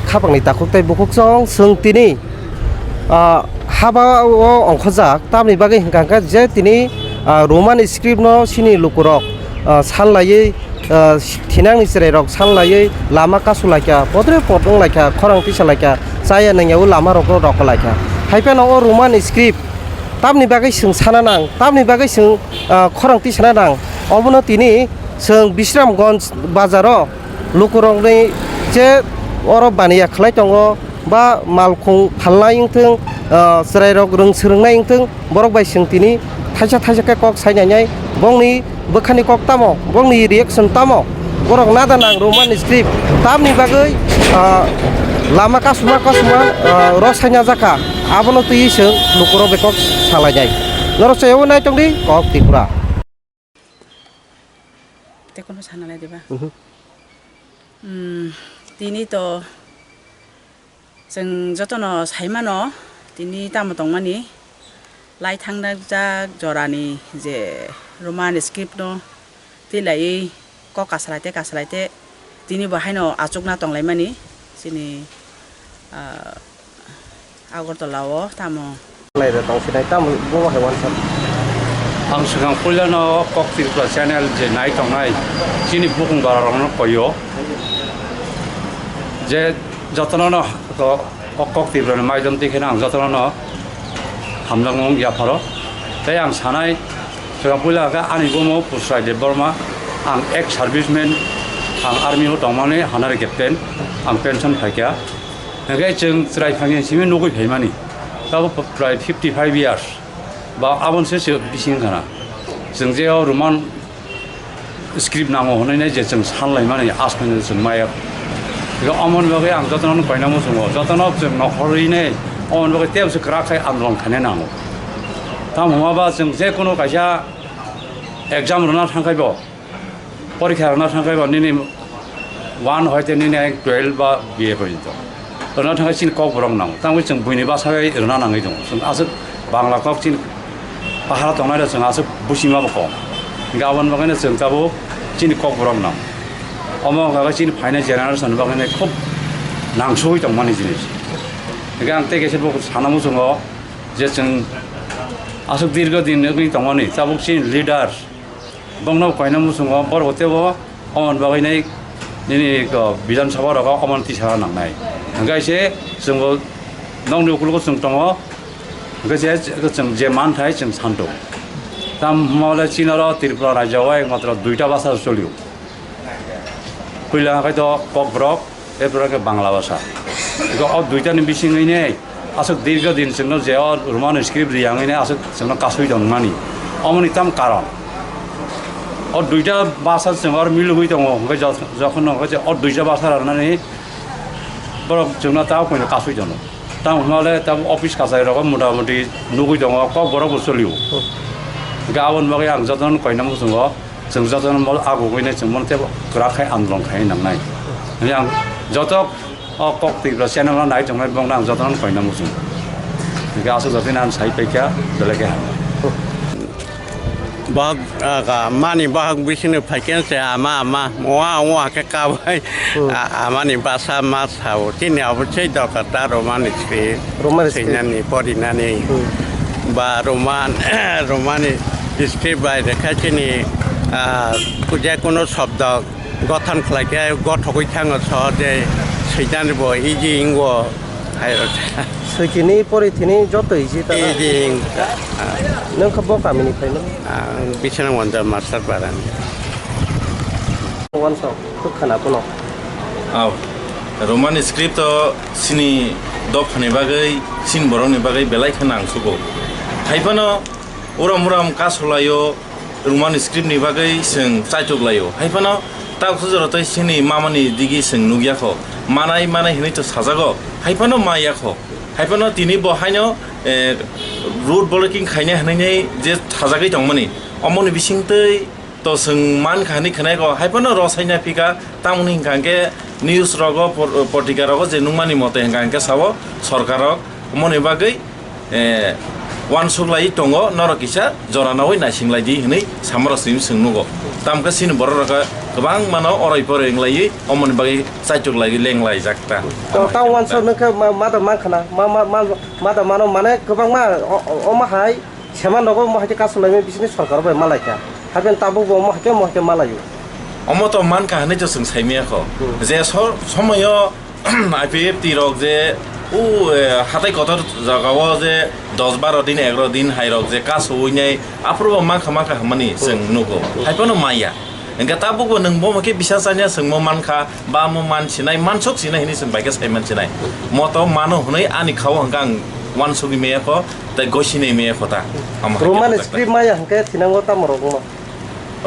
खाबांनि दाखुकताय बुकुकजों जों दिनै हाबायाव अंखजाक तामनि बागै हिंगांगा जे दिनै रमान स्क्रिप्टनो सिनि लुकुरक सानलायै थिनांनि जिरायरक सानलायै लामा कासुलायखा पद्रे पदं लायखा खरां तिसालायखा जाया नोंयाव लामा रक रक लायखा हायफा नङो रमान स्क्रिप्ट तामनि बागै जों साना नां तामनि बागै जों खरां तिसाना नां अबनो दिनै जों बिश्रामगन्ज बाजाराव लुकुरकनि जे अरब बानिया खालाय दङ बा मालखं फालनाय इंथों जिरायरक रोंसोरोंनाय इंथों बरक बाय जों दिनै थाइसा थाइसाके कक सायनाय बंनि बोखानि कक तामो बंनि रिएक्सन तामो बरक नादा नां रमान स्क्रिप्ट तामनि बागै लामा कासुमा कासुमा रसायना जाका आबनो तुइ जों लुकुरक बेकक सालायनाय नरसायाव नाय दंदि कक त्रिपुरा तेखौनो साननानै देबा दिनै तो जों जतन साइमान दिनै दाम दंमानि लाइ थांना जा जरानि जे रमान स्क्रिप्ट न दिलायै क कासलायते दिनै बाहायन आचुकना दंलायमानि जोंनि आगरतलाव तामो लायरा दंसिनाय ताम बहाय वानसान आं सिगां फैलानो कक त्रिपुरा चेनेल जे नाय दंनाय जोंनि बुकुंबारावनो कयो जे जतन कक त्रिपुरा माइदन देखेना आं जतन हामलां याफारो ताई आं सानाय सिगां फैला आंनि गमो पुस्राय देब बर्मा आं एक्स सार्भिसमेन आं आर्मियाव दंमाने हानार केप्टेन आं पेन्सन फायखा ओंखाय जों रायखांनायसिम नगै फायमानि दाबो प्राय 55 इयार्स बा आबनसो बिसिं खाना जों जे रमान स्क्रिप्ट नांगौ होनाय जे जों सानलायमानि आसमानि जों माया बेखौ अमन बागै आं जतन बायनांगौ समाव जतन जों नखरैनो अमन बागै तेवसो ग्राखाय आन्दलन खानाय नांगौ दा नङाबा जों जेखुनु खायसा एग्जाम होना थांखायब परीक्षा होना थांखायब निनि 1 हयते निनि 12 बा बिए पर्यन्त होना थांखाय सिन कक बरं नांगौ दा जों बयनि बासाय होना नाङै दं जों आसो बांला कक सिन पाहारा दंनाय जों आसो बुसिमाबो कम गाबोन बागैनो जों गाबो सिन कक बरं नांगौ अमन बागै सिन फाइनाल जेनेरेसन बागैनो खुब नांसुयै दं मानि जिनिस आं तेकेसे बक सानांगौ जों जे जों आसो दीर्घ दिन दंमानि जाबक सिन लिडार बंनाव फाइनांगौ जों बर हतेबो अमन बागैनाय निनि बिधान सभा रगा अमन तिसा नांनाय ओंखायसे जोंबो नंनि उकुलखौ जों दङ ओंखायसे जों जे मानथाय जों सानदों दा मावले चिनार त्रिपुरा राज्योआव एकमात्र 2टा भाषा चलियो पहिला तो कक ब्रक एरपरे बांला भाषा बेखौ 2टानि बिसिङैनो आसो दीर्घ दिन जोंनो जे रमान स्क्रिप्ट रियाङैनो आसो जोंनो कासुइ दं मानि अमनि ताम कारण 2टा भाषा जों आरो मिलुगै दङ ओमफ्राय जखन ओमफ्राय 2टा भाषा राननानै बरक जोंना दा फैनो कासुइ दङ दा हमाले दा अफिस कासारियाव मटामटि नुगै दङ कक बरकबो सोलियो गाबोन बागै आं जतन कयनांगौ जों जतन आगुगैनो जों मोनसे ग्राखाय आन्दलन खाय नांनाय आं जत कक त्रिपुरा चेनेल नाय दंनाय बंना आं जतन कयनांगौ जों गासो जतन आं साइ Paika बेलेगे bahag mani bahag bisine phaken se ama moa ke kabai amani basa mas hau tini abchei dokata roman seinani podinani ba roman script by rekhachini kuja kono shobd গঠন খাইকে গঠকই থাङो छ जे सैदानि बो इजि इंगो हायरो सैकिनि परिथिनि जत इजि ता इजि नों खबो गामिनिफ्रायनो बिसना Vanda master बारान वान सक खोनातो न Raman script सिनि दफनि बागै सिन बरंनि बागै बेलाय खोना आंसुगो हायफानो उराम कासलायो रमान स्क्रिप्टनि बागै जों चाइटुगलायो हायफानो ताखौ जरत सिनि मामानि दिगि जों नुगियाखो मानाय हनै तो साजागो हायफानो मायाखो हायफानो तिनि बहायनो रोड ब्लकिं खायने हनै जे थाजागै दंमोनि अमनि बिसिंतै तो जों मान खानि खनायगो हायफानो रसायना फिका तामुनि हिंगांके निउज रगो पत्रिका रगो जे नुमानि मते हिंगांके साबो सरकारक मनि बागै वानसुगलाई दङ नरकिसा जरानावै नायसिंलायदि हनै सामरासिम सोंनुगो तामका सिन बररका गोबां मानो अरायफोर एंलायै अमन बागै साइटक लागि लेंलाय जागता टाउन ओनसोल नोंखौ मादा मा खाना मादा मानो माने गोबां मा अमाहाय सेमान दङ माहाय कासुलाय बिसोरनि सरकार बाय मालायखा हाबेन ताबु माहाय मालायो अमत मान काहने जो जों साइमियाखौ जे समायो आइपिएफटी रक जे ও হাতে কতর জায়গাও যে 10-12 দিন 11 দিন হাইরক যে কাজ হইনাই আপ্রব মাখা হামানি जों नुगौ हाइफानो माया एंगा ताबुगो नों बमके बिसासानिया जों मानखा बा मानसिनाय मानसक सिनायनि जों बाइका साइ मानसिनाय मत मानो हनै आनि खाव हंगां वानसुगि मेयाखौ ता गसिनि मेयाखौ ता रोमान स्क्रिप्ट माया हंके थिनांगो तामरगो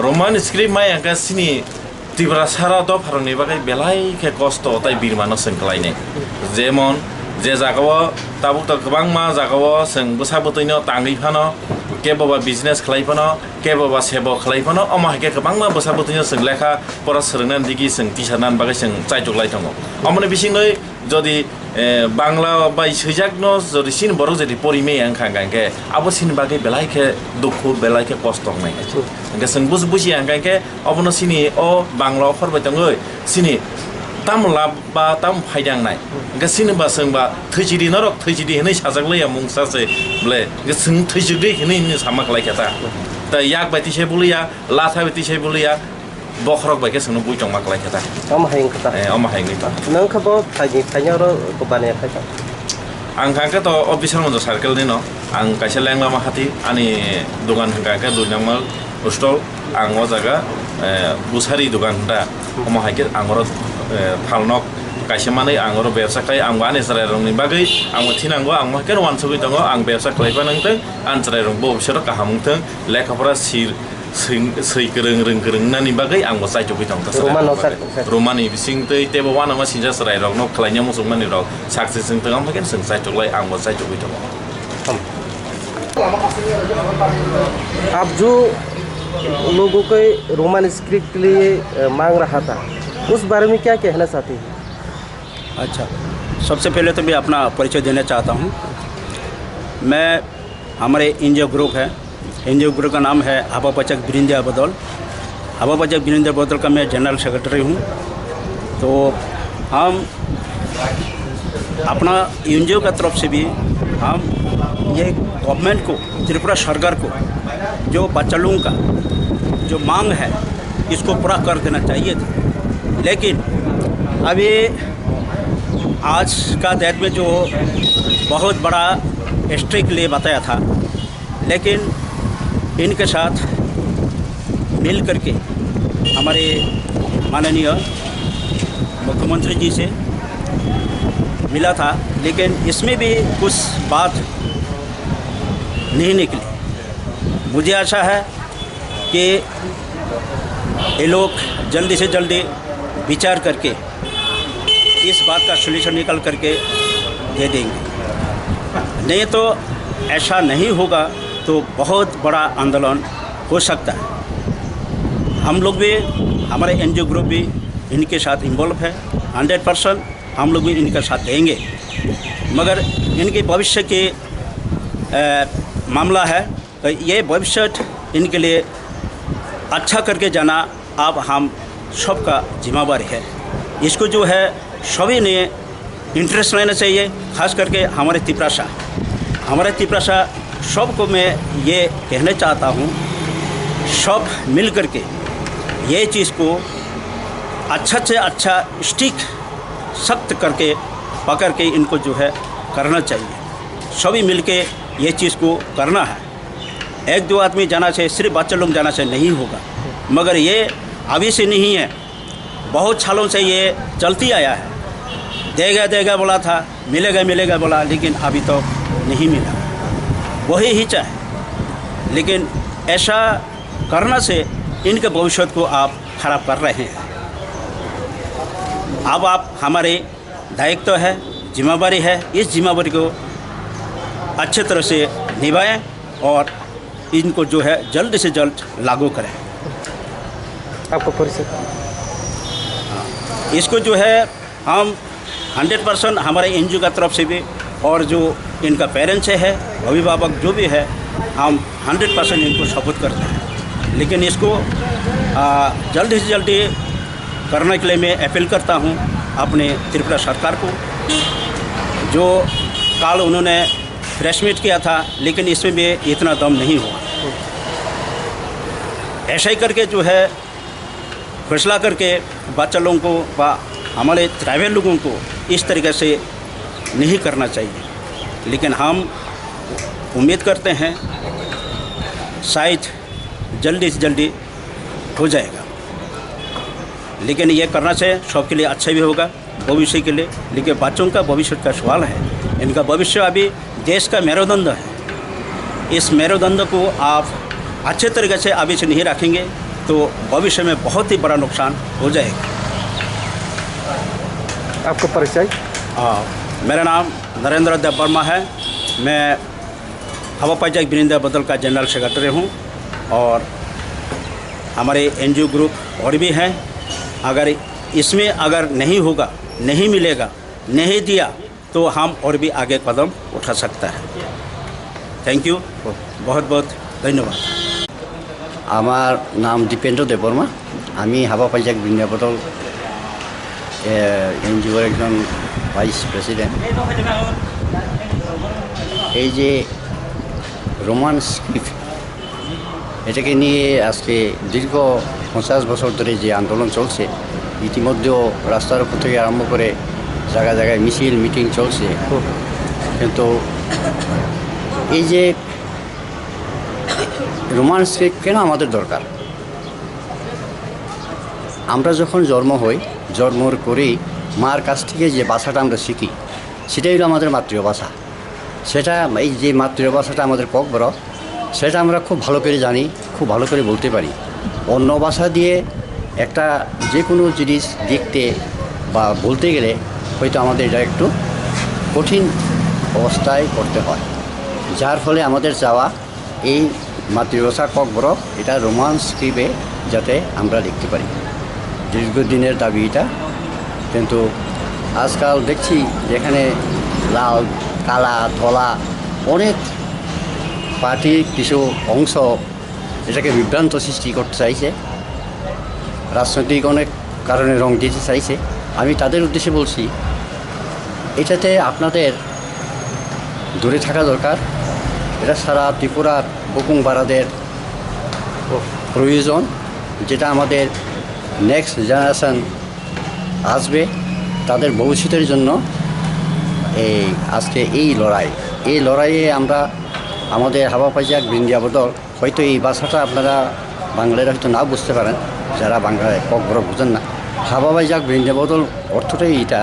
रोमान स्क्रिप्ट माया हंके सिनि तिब्रा सारा द फारनि बागै बेलायखे कष्ट ताइ बिरमानो सोंखलायनाय जेमन जे जागाव ताबुक त गोबां मा जागाव जों बोसाबोतैनो तांगैफानो केबबा बिजनेस खालायफानो केबबा सेबो खालायफानो अमाहाके गोबां मा बोसाबोतैनो जों लेखा फरा सोलोंनानै दिगि जों टिचारनान बागै जों चाइजोगलाय दङ अमने बिसिङै जदि बांला बाय सैजाकनो जदि सिन बर जदि परिमे आंखा गांके आबो सिन बागै बेलायखे दुखु बेलायखे कष्ट हनै गांके जों बुजि आंखाके अबनो सिनि अ बांला फरबाय दङै सिनि ताम लाब बा ताम फायदांनाय गासिनो बा जोंबा थैजिदि नरक थैजिदि हनै साजागलाया मुंसासे ब्ले जों थैजिदि हनै सामाखलायखाता ता याक बायतिसे बुलिया लाथा बायतिसे बुलिया बखरक बायके जोंनो बुइटं माखलायखाता अमा हायंता नों खबो फायनारो बानाया खायता आं खांके तो अफिसार मन्ज सार्केल दिनो आं काइसे लेंला माखाति आनि दुकान हंगाके दुइनांमा स्टल आं ओ जागा बुसारी दुकान दा अमा हायके आंगर फालनक काइसे माने आंगर व्यवसाय खाय आं बाने सरायरंनि बागै आं थिनांगो आं माके वानसुगि दङ आं व्यवसाय खालायबा नोंथों आं सरायरं बो बिसोर काहामुंथों लेखाफोरा सिर सै गोरों नानि बागै आं बो साइजोगि दङ रोमानि बिसिंतै तेबो वाना मा सिनजा सरायरं न खालायnya मुसुमानि रक साक्सेस जों तंगाम फाकेन जों साइजोगलाय आं बो साइजोगि दङ आप जो लोगों को रोमान स्क्रिप्ट के लिए मांग रहा था उस बारे में क्या कहना चाहते हैं? अच्छा, सबसे पहले तो मैं अपना परिचय देना चाहता हूँ। मैं हमारे एनजीओ ग्रुप है, एनजीओ ग्रुप का नाम है हवा बचक बिरिंदिया बदौल। हवा बचक बिरिंदिया बदौल का मैं जनरल सेक्रेटरी हूँ। तो हम अपना एनजीओ का तरफ से भी हम ये गवर्नमेंट को, त्रिपुरा सरकार को जो बच्चा लोगों का जो मांग है इसको पूरा कर देना चाहिए था, लेकिन अभी आज का डेट में जो बहुत बड़ा स्ट्रिक्ट ले बताया था, लेकिन इनके साथ मिल करके हमारे माननीय मुख्यमंत्री जी से मिला था, लेकिन इसमें भी कुछ बात नहीं निकली। मुझे आशा है कि ये लोग जल्दी से जल्दी विचार करके इस बात का सॉल्यूशन निकल करके दे देंगे, नहीं तो ऐसा नहीं होगा तो बहुत बड़ा आंदोलन हो सकता है। हम लोग भी, हमारे एनजीओ ग्रुप भी इनके साथ इन्वॉल्व है, 100% हम लोग भी इनके साथ देंगे, मगर इनके भविष्य के मामला है तो ये भविष्य इनके लिए अच्छा करके जाना अब हम सबका जिम्मेवारी है। इसको जो है सभी ने इंटरेस्ट लेना चाहिए, खास करके हमारे तिपरासा सबको मैं ये कहना चाहता हूँ, सब मिल करके ये चीज़ को अच्छा से अच्छा स्टिक सख्त करके पकड़ के इनको जो है करना चाहिए। सभी मिल के ये चीज़ को करना है। एक दो आदमी जाना से, सिर्फ बच्चे लोग जाना से नहीं होगा, मगर ये अभी से नहीं है, बहुत सालों से ये चलती आया है। देगा बोला था, मिलेगा बोला, लेकिन अभी तो नहीं मिला। वही ही चाहे, लेकिन ऐसा करना से इनके भविष्य को आप खराब कर रहे हैं। अब आप हमारे दायित्व है, जिम्मेवारी है, इस जिम्मेवारी को अच्छे तरह से निभाएं और इनको जो है जल्द से जल्द लागू करें। आपको परिचय? इसको जो है हम 100% हमारे एनजीओ का तरफ से भी और जो इनका पेरेंट्स है, अभिभावक जो भी है, हम 100% इनको सपोर्ट करते हैं, लेकिन इसको जल्दी से जल्दी करने के लिए मैं अपील करता हूँ अपने त्रिपुरा सरकार को। जो कल उन्होंने प्रेस मीट किया था, लेकिन इसमें भी इतना दम नहीं हुआ। ऐसा ही करके जो है फैसला करके बच्चा लोगों को व हमारे ट्राइबल लोगों को इस तरीके से नहीं करना चाहिए। लेकिन हम उम्मीद करते हैं शायद जल्दी से जल्दी हो जाएगा। लेकिन ये करना चाहिए, सबके लिए अच्छा भी होगा भविष्य के लिए। लेकिन बच्चों का भविष्य का सवाल है, इनका भविष्य अभी देश का मेरुदंड है। इस मेरुदंड को आप अच्छे तरीके से अभी से नहीं रखेंगे तो भविष्य में बहुत ही बड़ा नुकसान हो जाएगा। आपका परिचय? मेरा नाम नरेंद्र देव वर्मा है। मैं हवा पंचायत विनिंदा बदल का जनरल सेक्रेटरी हूँ और हमारे एनजीओ ग्रुप और भी हैं। अगर इसमें अगर नहीं होगा, नहीं मिलेगा, नहीं दिया तो हम और भी आगे कदम उठा सकता है। थैंक यू, बहुत बहुत धन्यवाद। আমার নাম দীপেন্দ্র দেববর্মা। আমি হাবা পাঞ্জাক বৃন্দাবতল এনজিওর একজন ভাইস প্রেসিডেন্ট। এই যে রোমান স্ক্রিপ্ট, এটাকে নিয়ে আজকে দীর্ঘ 50 বছর ধরে যে আন্দোলন চলছে, ইতিমধ্যেও রাস্তার উপর থেকে আরম্ভ করে জায়গায় জায়গায় মিছিল মিটিং চলছে। কিন্তু এই যে রোমান স্ক্রিপ্ট কেন আমাদের দরকার? আমরা যখন জন্ম হই, জন্মর করেই মার কাছ থেকে যে ভাষাটা আমরা শিখি সেটাই হলো আমাদের মাতৃভাষা। সেটা এই যে মাতৃভাষাটা আমাদের ককবরক, সেটা আমরা খুব ভালো করে জানি, খুব ভালো করে বলতে পারি। অন্য ভাষা দিয়ে একটা যে কোনো জিনিস দেখতে বা বলতে গেলে হয়তো আমাদের এটা একটু কঠিন অবস্থায় করতে হয়। যার ফলে আমাদের চাওয়া এই মাতৃভাষা ককবরক এটা রোমান স্ক্রিপ্টে যাতে আমরা লিখতে পারি, দীর্ঘদিনের দাবি এটা। কিন্তু আজকাল দেখছি যেখানে লাল, কালা, ধলা অনেক পার্টির কিছু অংশ এটাকে বিভ্রান্ত সৃষ্টি করতে চাইছে, রাজনৈতিক অনেক কারণে রং দিতে চাইছে। আমি তাদের উদ্দেশ্যে বলছি, এটাতে আপনাদের দূরে থাকা দরকার। এটা সারা ত্রিপুরার হুকুম বারাদের প্রয়োজন, যেটা আমাদের নেক্সট জেনারেশন আসবে তাদের ভবিষ্যতের জন্য। আজকে এই লড়াইয়ে আমরা আমাদের হাবা পাঞ্জাক বৃন্দাবতল হয়তো এই ভাষাটা আপনারা বাংলায় হয়তো না বুঝতে পারেন, যারা বাংলায় ককবরক বুঝেন না। হাবা পাঞ্জাক বৃন্দাবতল অর্থটাই এটা,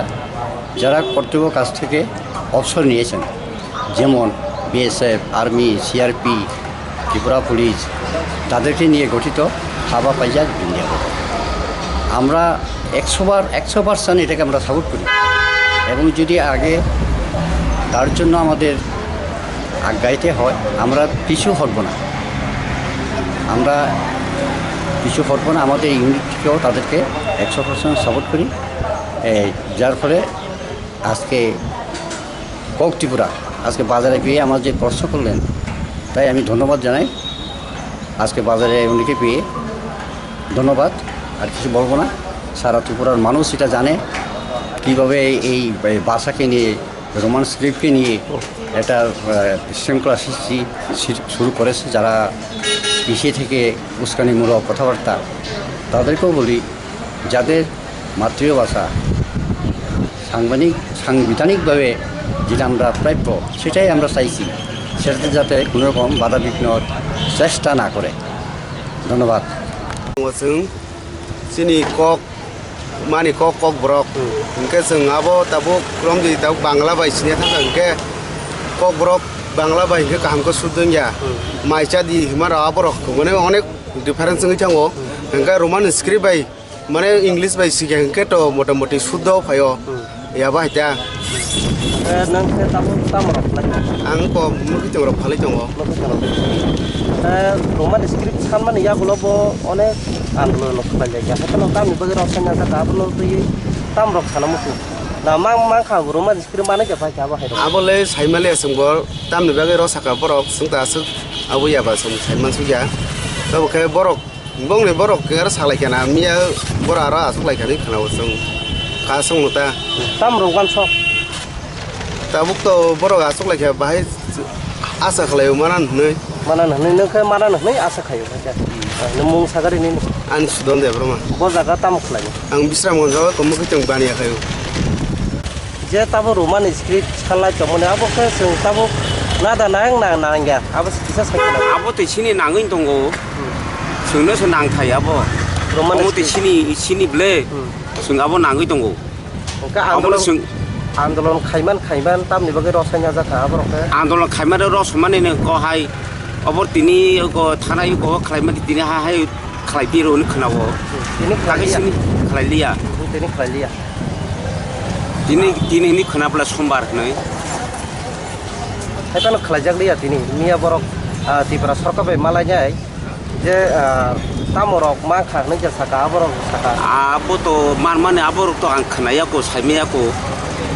যারা কর্তব্য কাছ থেকে অবসর নিয়েছেন, যেমন BSF, army, CRP, Tripura police, তাদেরকে নিয়ে গঠিত হাবা পাঞ্জাক বৃন্দাবতল। আমরা 100% এটাকে আমরা সাপোর্ট করি এবং যদি আগে তার জন্য আমাদের আগাইতে হয়, আমরা পিছু হটব না। আমাদের ইউনিট থেকেও তাদেরকে 100% সাপোর্ট করি। যার ফলে আজকে কক ত্রিপুরা আজকে বাজারে পেয়ে আমার যে প্রশ্ন করলেন, তাই আমি ধন্যবাদ জানাই। আজকে বাজারে উনিকে পেয়ে ধন্যবাদ, আর কিছু বলবো না। সারা ত্রিপুরার মানুষ এটা জানে কীভাবে এই ভাষাকে নিয়ে, রোমান স্ক্রিপ্টকে নিয়ে একটা বিশৃঙ্খলা সৃষ্টি শুরু করেছে যারা পিছিয়ে থেকে উস্কানিমূলক কথাবার্তা। তাদেরকেও বলি, যাদের মাতৃভাষা সাংবিধানিকভাবে যেটা আমরা প্রাপ্য সেটাই আমরা চাইছি, সেটাতে যাতে কোনোরকম বাধা বিঘ্নর চেষ্টা না করে। ধন্যবাদ। जोंनि कक माने कक ब्रक इनके जों आबो दाबो क्रम दि दाउ बांला बायसिने थांगा इनके कक ब्रक बांला बायखौ गाहामखौ सुदों या माइसा दि हिमारा ब्रक माने अनेक डिफारेंस जों थांगो इनके रोमान स्क्रिप्ट बाय माने इंग्लिश बाय सिगे इनके तो मोटा मोटी शुद्ध फायो याबा हिता नोंसोर तामरक आं को मुखि तंग्रक फालै दङ रोमान स्क्रिप्ट सानमाने यागुलाबो अनेक आन्दोलन खालामजायो हाथानो तामनि बगे रसना गाबनो दै तामरक सानामुखु ना मा खागु रोमान स्क्रिप्ट माने के फाइका बाहायदों आबोले साइमाले संगो तामनि बगे रसाका बरक संता सु आबो याबा सम साइमान सुया तबखे बरक bong ne borok ker salai kana mia borara asulai kani kana wasung ka sung ta tam rogan sok tabuk to borok asulai ka bahai asa khalai manan ne mana nah neng ke mana nah nih asa kayu aja nemung sagari ini an sudon de broma bo jaga tam khlai ang bisram gonjawa komo ke tong bani kayu je tabo roman script khala chomone abo ke sing tabo nada nang nang ya abo bisa sakala abo te sini nangin tongo sungno se nang thai abo roman abo te sini ble sung abo nangin tongo ka andolon khaiman tam ni bage rosanya jaka abo ke आंदोलन खाइमारे रसमाने को हाय अबर तिनी को थानाय को खाइमारे तिनी हाय खाइबिरो न खनावो ini लागे khlai सिनी खाइलिया ini khlai ya तिनी नि खनाब्ला सोमबार नै hetan khlai jak liya tini mia borok tipra sarkar be malanya je tamorok ma kha nang ja saka borok saka आबो तो माने आबो तो आं खनाया को साइमेया को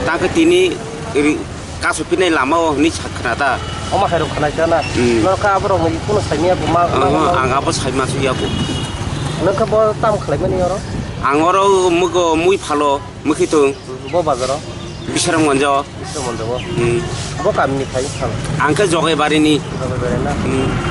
ताके तिनी कासुपिनै लामाव नि साखनाता oma hero khlai jana no ka borok ni kuno saimia ma आं आबो साइमासु याको nang ka bo tam khlai mani oro आंगरो मुगो मुइ फालो मुखितो bo bazaro बिसरम गन्जो bisa mondowo bo kami ni khai आंके जगे बारिनि na